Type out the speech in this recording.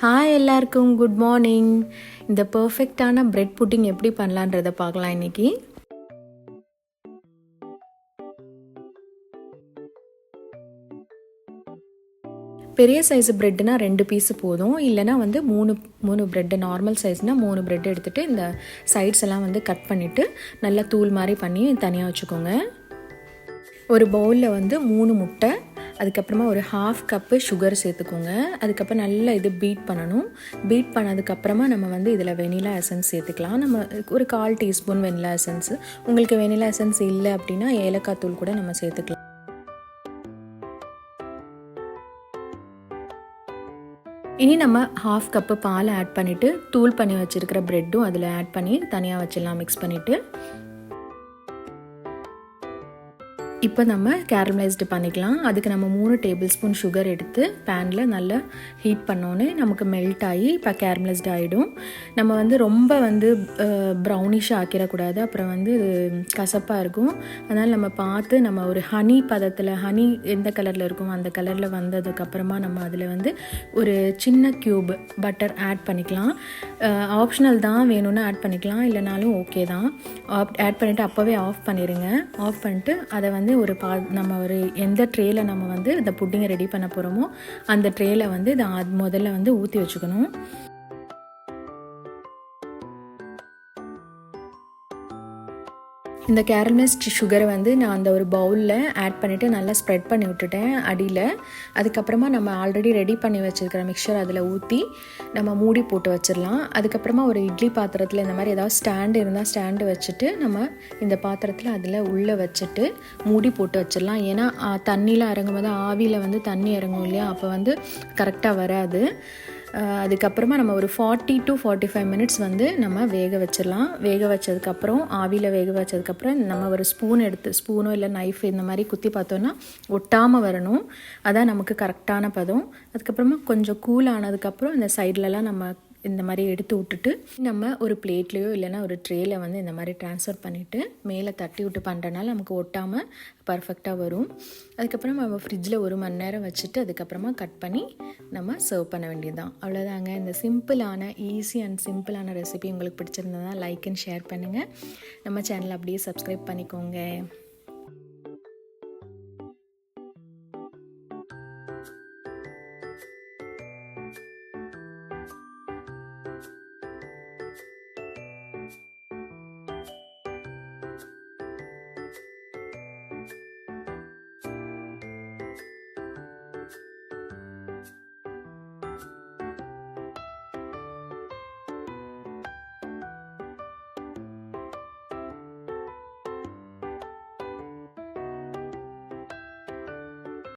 Hi எல்லாருக்கும் good morning. இந்த பர்ஃபெக்டான பிரெட் புட்டிங் எப்படி பண்ணலான்றதை பார்க்கலாம் இன்றைக்கி. பெரிய சைஸு ப்ரெட்டுனா 2 பீஸு போதும், இல்லைனா வந்து மூணு ப்ரெட்டு, நார்மல் சைஸ்னால் 3 ப்ரெட் எடுத்துகிட்டு இந்த சைட்ஸ் எல்லாம் வந்து கட் பண்ணிவிட்டு நல்லா தூள் மாதிரி பண்ணி தனியாக வச்சுக்கோங்க. ஒரு பவுலில் வந்து 3 முட்டை, அதுக்கப்புறமா ஒரு 1/2 கப்பு சுகர் சேர்த்துக்கோங்க. அதுக்கப்புறம் நல்லா இது பீட் பண்ணணும். பீட் பண்ணதுக்கப்புறமா நம்ம வந்து இதில் வெனிலா எசன்ஸ் சேர்த்துக்கலாம். நம்ம ஒரு 1/4 டீஸ்பூன் வெனிலா எசன்ஸு, உங்களுக்கு வெனிலா எசன்ஸ் இல்லை அப்படின்னா ஏலக்காய் தூள் கூட நம்ம சேர்த்துக்கலாம். இனி நம்ம 1/2 கப்பு பால் ஆட் பண்ணிவிட்டு தூள் பண்ணி வச்சுருக்கிற ப்ரெட்டும் அதில் ஆட் பண்ணி தனியாக வச்சிடலாம் மிக்ஸ் பண்ணிவிட்டு. இப்போ நம்ம கேரமலைஸ்டு பண்ணிக்கலாம். அதுக்கு நம்ம 3 டேபிள் ஸ்பூன் சுகர் எடுத்து பேனில் நல்லா ஹீட் பண்ணோன்னே நமக்கு மெல்ட் ஆகி இப்போ கேரமலைஸ்டு ஆகிடும். நம்ம வந்து ரொம்ப வந்து ப்ரௌனிஷாக ஆக்கிடக்கூடாது, அப்புறம் வந்து கசப்பாக இருக்கும். அதனால் நம்ம பார்த்து நம்ம ஒரு ஹனி பதத்தில், ஹனி எந்த கலரில் இருக்கும் அந்த கலரில் வந்ததுக்கப்புறமா நம்ம அதில் வந்து ஒரு சின்ன க்யூப் பட்டர் ஆட் பண்ணிக்கலாம். ஆப்ஷனல் தான், வேணும்னு ஆட் பண்ணிக்கலாம், இல்லைனாலும் ஓகே தான். ஆட் பண்ணிவிட்டு அப்போவே ஆஃப் பண்ணிடுங்க. ஆஃப் பண்ணிட்டு அதை வந்து நம்ம ஒரு எந்த ட்ரேயில் நம்ம வந்து இந்த புட்டிங்கை ரெடி பண்ண போகிறோமோ அந்த ட்ரேயில் வந்து இதை முதல்ல வந்து ஊற்றி வச்சுக்கணும். இந்த கேரமலைஸ்ட் சுகரை வந்து நான் அந்த ஒரு பவுலில் ஆட் பண்ணிவிட்டு நல்லா ஸ்ப்ரெட் பண்ணி விட்டுட்டேன் அடியில். அதுக்கப்புறமா நம்ம ஆல்ரெடி ரெடி பண்ணி வச்சுருக்கிற மிக்சர் அதில் ஊற்றி நம்ம மூடி போட்டு வச்சிடலாம். அதுக்கப்புறமா ஒரு இட்லி பாத்திரத்தில் இந்த மாதிரி ஏதாவது ஸ்டாண்டு இருந்தால் ஸ்டாண்டு வச்சுட்டு நம்ம இந்த பாத்திரத்தில் அதில் உள்ளே வச்சுட்டு மூடி போட்டு வச்சிடலாம். ஏன்னா தண்ணியில் இறங்கும் போது ஆவியில் வந்து தண்ணி இறங்கும் இல்லையா, அப்போ வந்து கரெக்டாக வராது. அதுக்கப்புறமா நம்ம ஒரு 40 to 45 மினிட்ஸ் வந்து நம்ம வேக வச்சிடலாம். வேக வச்சதுக்கப்புறம் ஆவியில் வேக வச்சதுக்கப்புறம் நம்ம ஒரு ஸ்பூனோ இல்லை நைஃப் இந்த மாதிரி குத்தி பார்த்தோன்னா ஒட்டாமல் வரணும். அதான் நமக்கு கரெக்டான பதம். அதுக்கப்புறமா கொஞ்சம் கூல் ஆனதுக்கப்புறம் இந்த சைட்லலாம் நம்ம இந்த மாதிரி எடுத்து விட்டுட்டு நம்ம ஒரு பிளேட்லேயோ இல்லைனா ஒரு ட்ரேயில் வந்து இந்த மாதிரி ட்ரான்ஸ்ஃபர் பண்ணிவிட்டு மேலே தட்டி விட்டு பண்ணுறனால நமக்கு ஒட்டாமல் பர்ஃபெக்டாக வரும். அதுக்கப்புறம் நம்ம ஃப்ரிட்ஜில் 1 மணி நேரம் வச்சுட்டு அதுக்கப்புறமா கட் பண்ணி நம்ம சர்வ் பண்ண வேண்டியது தான். அவ்வளோதாங்க. இந்த சிம்பிளான ஈஸி அண்ட் சிம்பிளான ரெசிபி உங்களுக்கு பிடிச்சிருந்ததா லைக் அண்ட் ஷேர் பண்ணுங்கள். நம்ம சேனலை அப்படியே சப்ஸ்கிரைப் பண்ணிக்கோங்க.